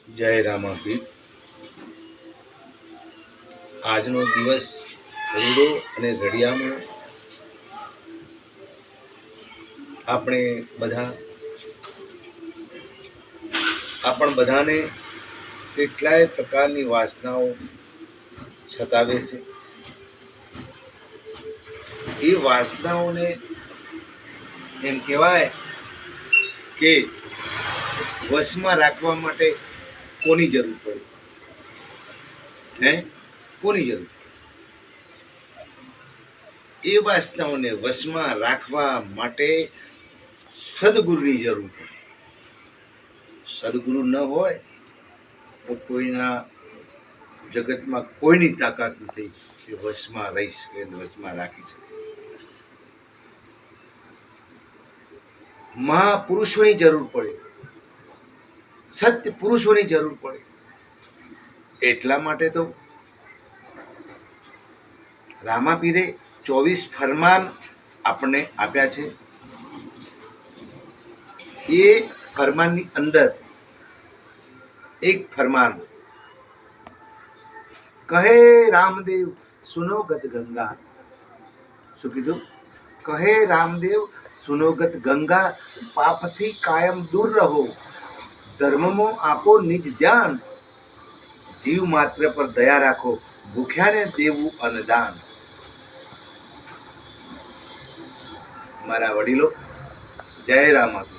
જય રામાપીર. આજનો દિવસ રૂડો અને ઘડિયામાં આપણે બધાને કેટલાય પ્રકારની વાસનાઓ સતાવે છે. એ વાસનાઓને એમ કહેવાય કે વશમાં રાખવા માટે કોની જરૂર પડે? કોની જરૂર? એ વાસનાઓને વશમાં રાખવા માટે સદગુરુની જરૂર પડે. સદગુરુ ન હોય તો કોઈના જગતમાં કોઈની તાકાત નથી કે વશમાં રહી શકે, વશમાં રાખી શકે. મહાપુરુષોની જરૂર પડે, સત્ય પુરુષોની જરૂર પડે. એટલા માટે તો રામાપીરે 24 ફરમાન આપણને આપ્યા છે. એ ફરમાનની અંદર એક ફરમાન કહે રામદેવ સુનો ગત ગંગા. શું કીધું? કહે રામદેવ સુનો ગત ગંગા, પાપથી કાયમ દૂર રહો, ધર્મમાં આપો નિજ ધ્યાન, જીવ માત્ર પર દયા રાખો, ભૂખ્યાને દેવું અન્નદાન. મારા વડીલો, જય રામાપીર.